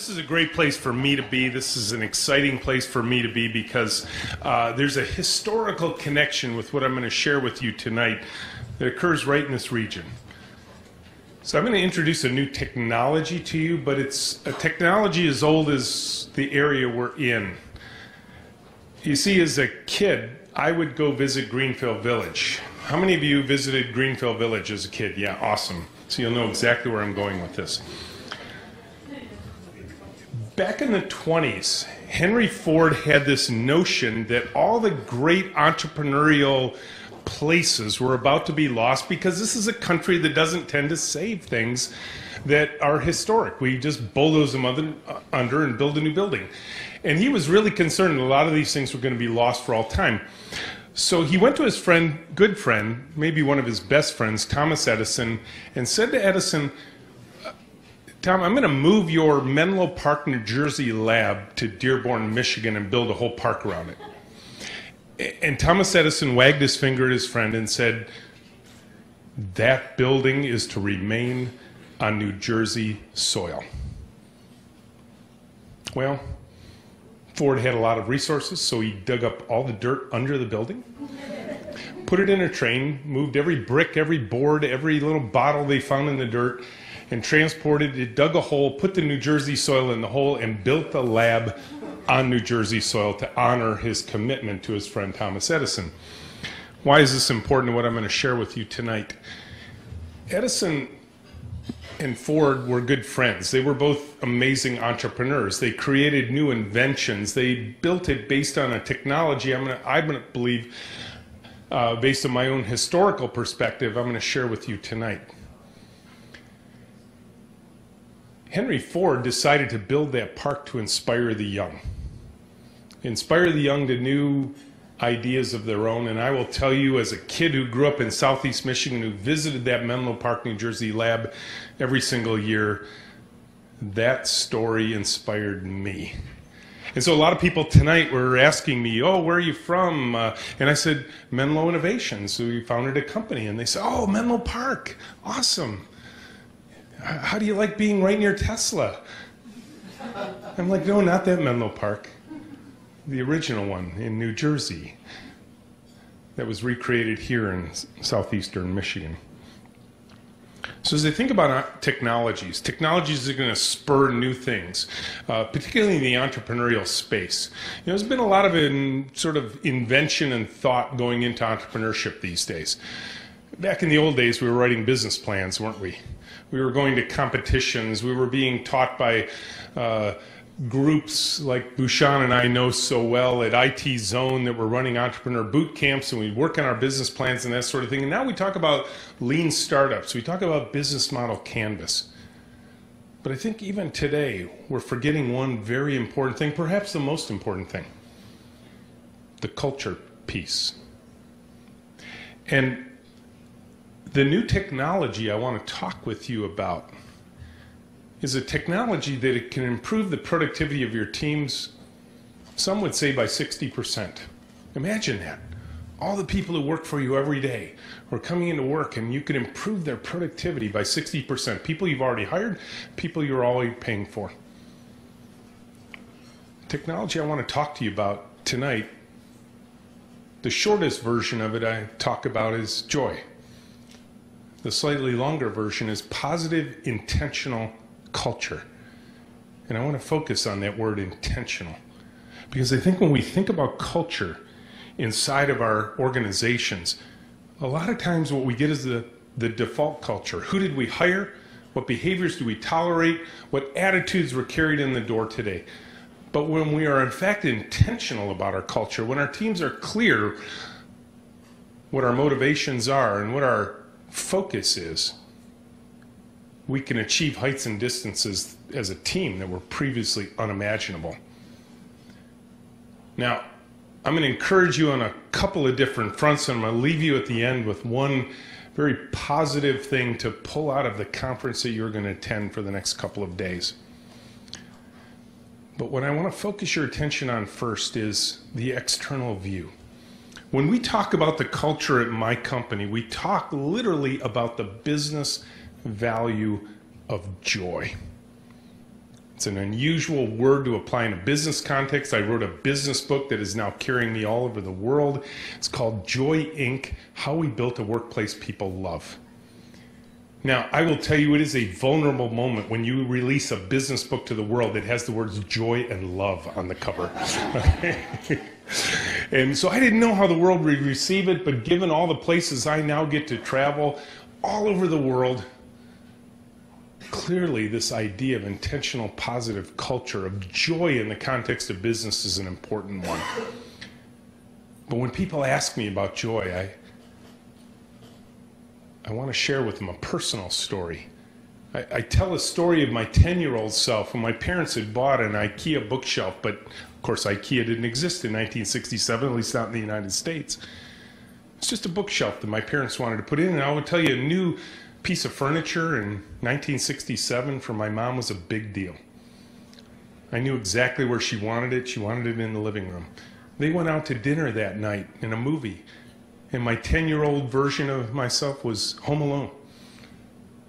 This is a great place for me to be. This is an exciting place for me to be because there's a historical connection with what I'm going to share with you tonight that occurs right in this region. So I'm going to introduce a new technology to you, but it's a technology as old as the area we're in. You see, as a kid, I would go visit Greenfield Village. How many of you visited Greenfield Village as a kid? Yeah, awesome. So you'll know exactly where I'm going with this. Back in the 20s, Henry Ford had this notion that all the great entrepreneurial places were about to be lost because this is a country that doesn't tend to save things that are historic. We just bulldoze them under and build a new building. And he was really concerned that a lot of these things were going to be lost for all time. So he went to his friend, good friend, maybe one of his best friends, Thomas Edison, and said to Edison, Tom, I'm going to move your Menlo Park, New Jersey lab to Dearborn, Michigan and build a whole park around it. And Thomas Edison wagged his finger at his friend and said, that building is to remain on New Jersey soil. Well, Ford had a lot of resources, so he dug up all the dirt under the building, put it in a train, moved every brick, every board, every little bottle they found in the dirt, and transported it, dug a hole, put the New Jersey soil in the hole, and built the lab on New Jersey soil to honor his commitment to his friend Thomas Edison. Why is this important to what I'm going to share with you tonight? Edison and Ford were good friends. They were both amazing entrepreneurs. They created new inventions. They built it based on a technology I believe, based on my own historical perspective, I'm going to share with you tonight. Henry Ford decided to build that park to inspire the young. Inspire the young to new ideas of their own. And I will tell you, as a kid who grew up in Southeast Michigan, who visited that Menlo Park, New Jersey lab every single year, that story inspired me. And so a lot of people tonight were asking me, oh, where are you from? And I said, Menlo Innovations. So we founded a company. And they said, oh, Menlo Park, awesome. How do you like being right near Tesla? I'm like, no, not that Menlo Park. The original one in New Jersey that was recreated here in southeastern Michigan. So as I think about technologies are going to spur new things, particularly in the entrepreneurial space. You know, there's been a lot of sort of invention and thought going into entrepreneurship these days. Back in the old days, we were writing business plans, weren't we? We were going to competitions. We were being taught by groups like Bouchon and I know so well at IT Zone that were running entrepreneur boot camps, and we'd work on our business plans and that sort of thing. And now we talk about lean startups. We talk about business model canvas. But I think even today, we're forgetting one very important thing, perhaps the most important thing, the culture piece. And the new technology I want to talk with you about is a technology that it can improve the productivity of your teams, some would say by 60%. Imagine that. All the people who work for you every day are coming into work and you can improve their productivity by 60%. People you've already hired, people you're already paying for. Technology I want to talk to you about tonight, the shortest version of it I talk about is joy. The slightly longer version is positive, intentional culture. And I want to focus on that word intentional. Because I think when we think about culture inside of our organizations, a lot of times what we get is the default culture. Who did we hire? What behaviors do we tolerate? What attitudes were carried in the door today? But when we are in fact intentional about our culture, when our teams are clear what our motivations are and what our focus is, we can achieve heights and distances as a team that were previously unimaginable. Now, I'm going to encourage you on a couple of different fronts, and I'm going to leave you at the end with one very positive thing to pull out of the conference that you're going to attend for the next couple of days. But what I want to focus your attention on first is the external view. When we talk about the culture at my company, we talk literally about the business value of joy. It's an unusual word to apply in a business context. I wrote a business book that is now carrying me all over the world. It's called Joy, Inc., How We Built a Workplace People Love. Now, I will tell you, it is a vulnerable moment when you release a business book to the world that has the words joy and love on the cover. And so I didn't know how the world would receive it, but given all the places I now get to travel all over the world, clearly this idea of intentional positive culture, of joy in the context of business, is an important one. But when people ask me about joy, I want to share with them a personal story. I tell a story of my 10-year-old self when my parents had bought an IKEA bookshelf, but of course IKEA didn't exist in 1967, at least not in the United States. It's just a bookshelf that my parents wanted to put in, and I would tell you, a new piece of furniture in 1967 for my mom was a big deal. I knew exactly where she wanted it. She wanted it in the living room. They went out to dinner that night in a movie, and my 10-year-old version of myself was home alone.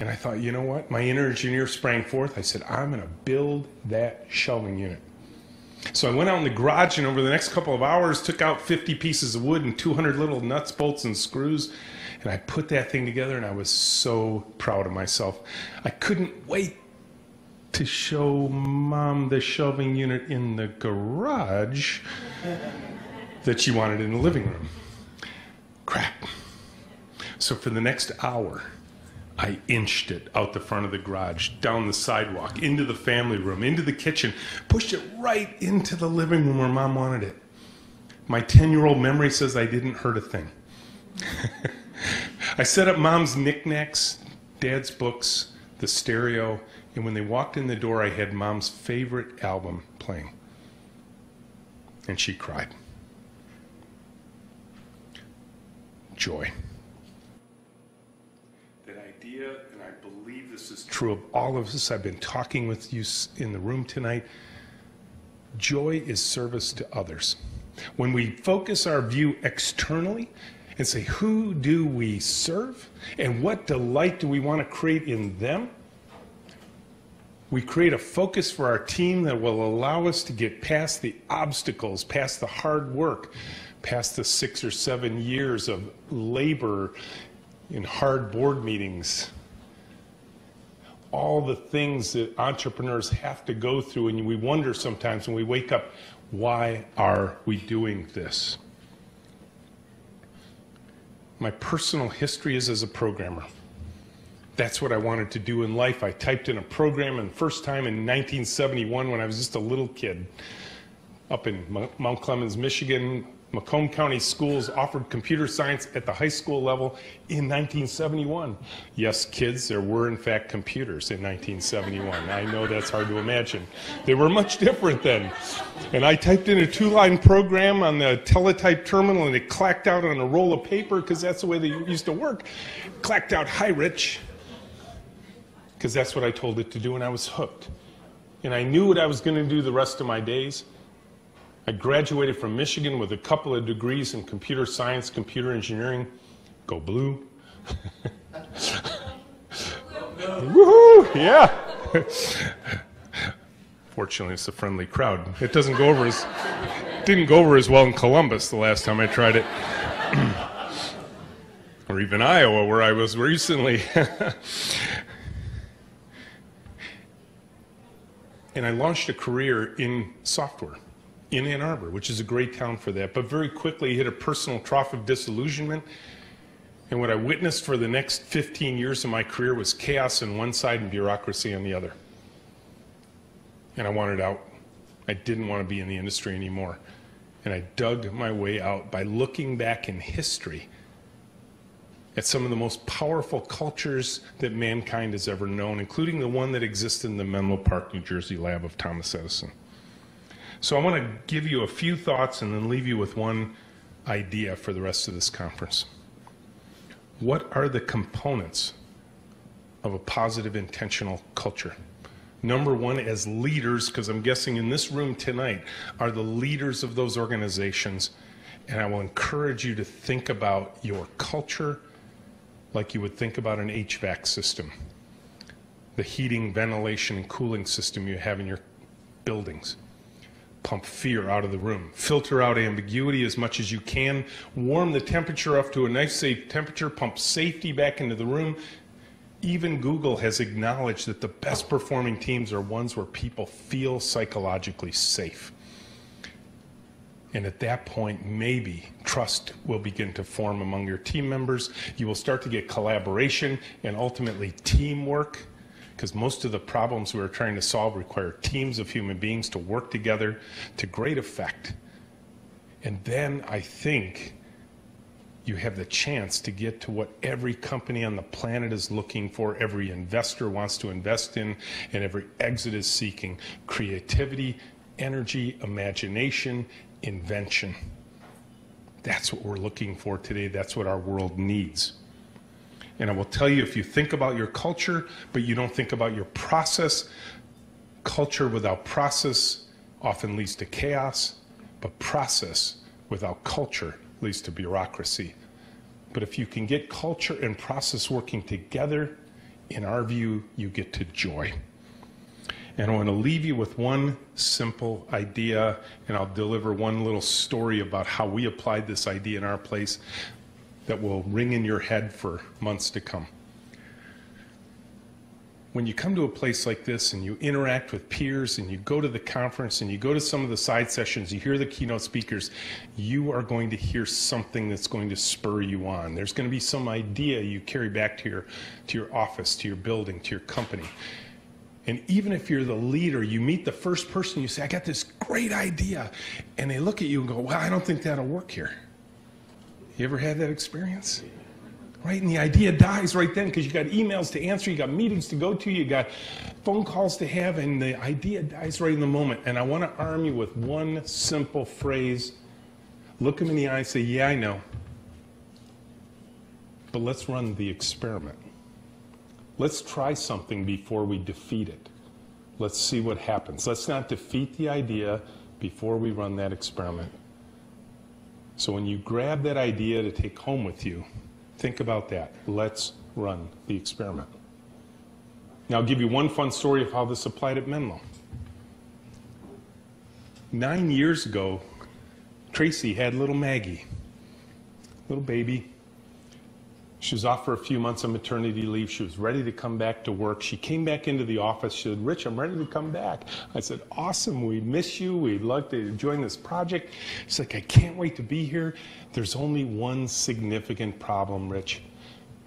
And I thought, you know what? My inner engineer sprang forth. I said, I'm going to build that shelving unit. So I went out in the garage, and over the next couple of hours took out 50 pieces of wood and 200 little nuts, bolts, and screws. And I put that thing together, and I was so proud of myself. I couldn't wait to show Mom the shelving unit in the garage that she wanted in the living room. Crap. So for the next hour, I inched it out the front of the garage, down the sidewalk, into the family room, into the kitchen, pushed it right into the living room where Mom wanted it. My 10-year-old memory says I didn't hurt a thing. I set up Mom's knickknacks, Dad's books, the stereo, and when they walked in the door, I had Mom's favorite album playing. And she cried. Joy. That idea, and I believe this is true of all of us, I've been talking with you in the room tonight, joy is service to others. When we focus our view externally and say, who do we serve and what delight do we want to create in them, we create a focus for our team that will allow us to get past the obstacles, past the hard work, past the 6 or 7 years of labor in hard board meetings, all the things that entrepreneurs have to go through, and we wonder sometimes when we wake up, why are we doing this? My personal history is as a programmer. That's what I wanted to do in life. I typed in a program, and the first time in 1971 when I was just a little kid up in Mount Clemens, Michigan. Macomb County Schools offered computer science at the high school level in 1971. Yes, kids, there were in fact computers in 1971. I know that's hard to imagine. They were much different then. And I typed in a 2-line program on the teletype terminal, and it clacked out on a roll of paper because that's the way they used to work. Clacked out, "Hi, Rich," because that's what I told it to do, and I was hooked. And I knew what I was going to do the rest of my days. I graduated from Michigan with a couple of degrees in computer science, computer engineering. Go blue. Woohoo! Yeah. Fortunately, it's a friendly crowd. It didn't go over as well in Columbus the last time I tried it. Or even Iowa, where I was recently. And I launched a career in software in Ann Arbor, which is a great town for that, but very quickly hit a personal trough of disillusionment. And what I witnessed for the next 15 years of my career was chaos on one side and bureaucracy on the other. And I wanted out. I didn't want to be in the industry anymore. And I dug my way out by looking back in history at some of the most powerful cultures that mankind has ever known, including the one that exists in the Menlo Park, New Jersey lab of Thomas Edison. So I want to give you a few thoughts and then leave you with one idea for the rest of this conference. What are the components of a positive intentional culture? Number one, as leaders, because I'm guessing in this room tonight are the leaders of those organizations, and I will encourage you to think about your culture like you would think about an HVAC system. the heating, ventilation, and cooling system you have in your buildings. Pump fear out of the room. Filter out ambiguity as much as you can. Warm the temperature up to a nice safe temperature. Pump safety back into the room. Even Google has acknowledged that the best performing teams are ones where people feel psychologically safe. And at that point, maybe trust will begin to form among your team members. You will start to get collaboration and ultimately teamwork, because most of the problems we're trying to solve require teams of human beings to work together to great effect. And then I think you have the chance to get to what every company on the planet is looking for, every investor wants to invest in, and every exit is seeking: creativity, energy, imagination, invention. That's what we're looking for today. That's what our world needs. And I will tell you, if you think about your culture, but you don't think about your process, culture without process often leads to chaos, but process without culture leads to bureaucracy. But if you can get culture and process working together, in our view, you get to joy. And I want to leave you with one simple idea, and I'll deliver one little story about how we applied this idea in our place that will ring in your head for months to come. When you come to a place like this and you interact with peers and you go to the conference and you go to some of the side sessions, you hear the keynote speakers, you are going to hear something that's going to spur you on. There's going to be some idea you carry back to your office, to your building, to your company. And even if you're the leader, you meet the first person, you say, I got this great idea. And they look at you and go, well, I don't think that'll work here. You ever had that experience? Right? And the idea dies right then because you got emails to answer, you got meetings to go to, you got phone calls to have, and the idea dies right in the moment. And I want to arm you with one simple phrase. Look them in the eye and say, yeah, I know. But let's run the experiment. Let's try something before we defeat it. Let's see what happens. Let's not defeat the idea before we run that experiment. So when you grab that idea to take home with you, think about that. Let's run the experiment. Now I'll give you one fun story of how this applied at Menlo. 9 years ago, Tracy had little Maggie, little baby. She was off for a few months on maternity leave. She was ready to come back to work. She came back into the office. She said, Rich, I'm ready to come back. I said, awesome. We miss you. We'd love to join this project. She's like, I can't wait to be here. There's only one significant problem, Rich.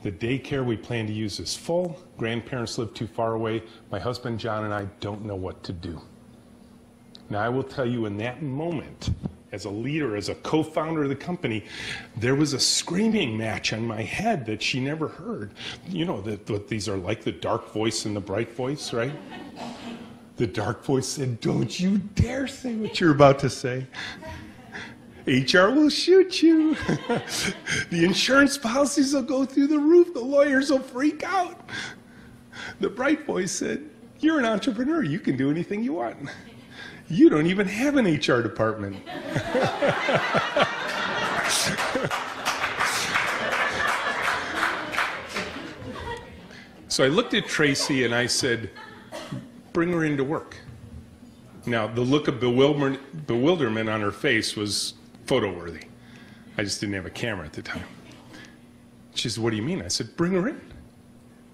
The daycare we plan to use is full. Grandparents live too far away. My husband, John, and I don't know what to do. Now, I will tell you, in that moment, as a leader, as a co-founder of the company, there was a screaming match on my head that she never heard. You know, what these are like, the dark voice and the bright voice, right? The dark voice said, don't you dare say what you're about to say. HR will shoot you. The insurance policies will go through the roof. The lawyers will freak out. The bright voice said, you're an entrepreneur. You can do anything you want. You don't even have an HR department. So I looked at Tracy and I said, bring her into work. Now, the look of bewilderment on her face was photo-worthy. I just didn't have a camera at the time. She said, what do you mean? I said, bring her in.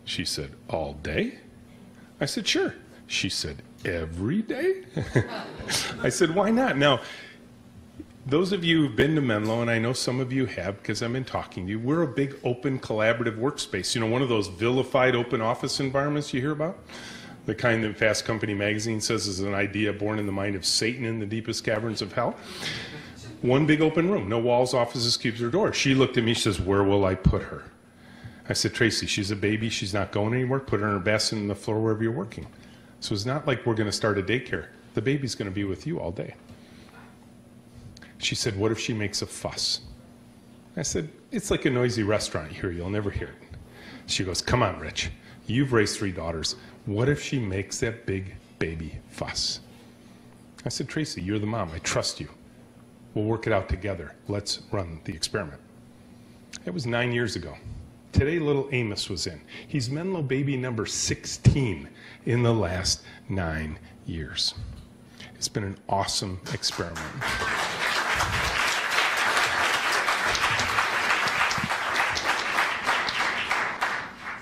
She said, all day? I said, sure. She said, every day? I said, why not? Now, those of you who've been to Menlo, and I know some of you have because I've been talking to you, we're a big open collaborative workspace. You know, one of those vilified open office environments you hear about? The kind that Fast Company magazine says is an idea born in the mind of Satan in the deepest caverns of hell. One big open room, no walls, offices, cubes, or doors. She looked at me, she says, where will I put her? I said, Tracy, she's a baby, she's not going anywhere. Put her in her basket on the floor wherever you're working. So it's not like we're going to start a daycare. The baby's going to be with you all day. She said, what if she makes a fuss? I said, it's like a noisy restaurant here. You'll never hear it. She goes, come on, Rich. You've raised 3 daughters. What if she makes that big baby fuss? I said, Tracy, you're the mom. I trust you. We'll work it out together. Let's run the experiment. It was 9 years ago. Today, little Amos was in. He's Menlo baby number 16 in the last 9 years. It's been an awesome experiment.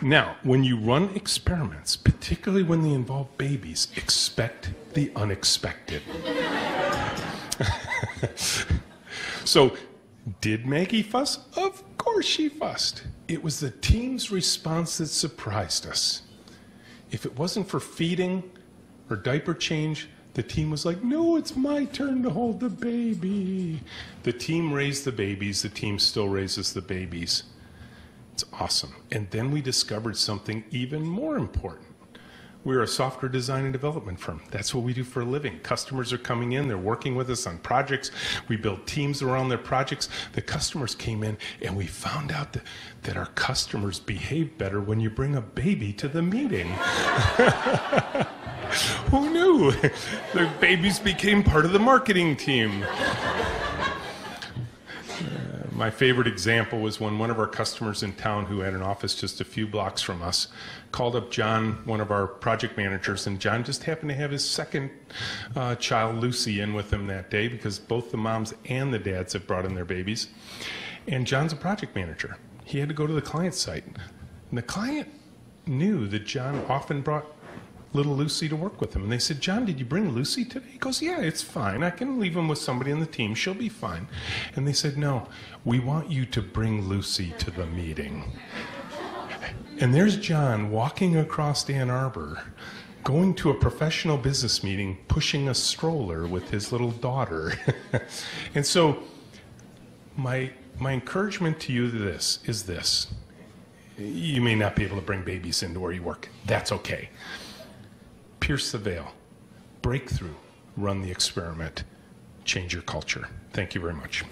Now, when you run experiments, particularly when they involve babies, expect the unexpected. So, did Maggie fuss? Of course she fussed. It was the team's response that surprised us. If it wasn't for feeding or diaper change, the team was like, no, it's my turn to hold the baby. The team raised the babies. The team still raises the babies. It's awesome. And then we discovered something even more important. We're a software design and development firm. That's what we do for a living. Customers are coming in. They're working with us on projects. We build teams around their projects. The customers came in, and we found out that our customers behave better when you bring a baby to the meeting. Who knew? The babies became part of the marketing team. My favorite example was when one of our customers in town, who had an office just a few blocks from us, called up John, one of our project managers, and John just happened to have his second child, Lucy, in with him that day because both the moms and the dads have brought in their babies. And John's a project manager. He had to go to the client site. And the client knew that John often brought little Lucy to work with him. And they said, John, did you bring Lucy today? He goes, yeah, it's fine. I can leave him with somebody on the team. She'll be fine. And they said, no, we want you to bring Lucy to the meeting. And there's John walking across Ann Arbor, going to a professional business meeting, pushing a stroller with his little daughter. And so my encouragement to you is this. You may not be able to bring babies into where you work. That's okay. Pierce the veil, break through, run the experiment, change your culture. Thank you very much.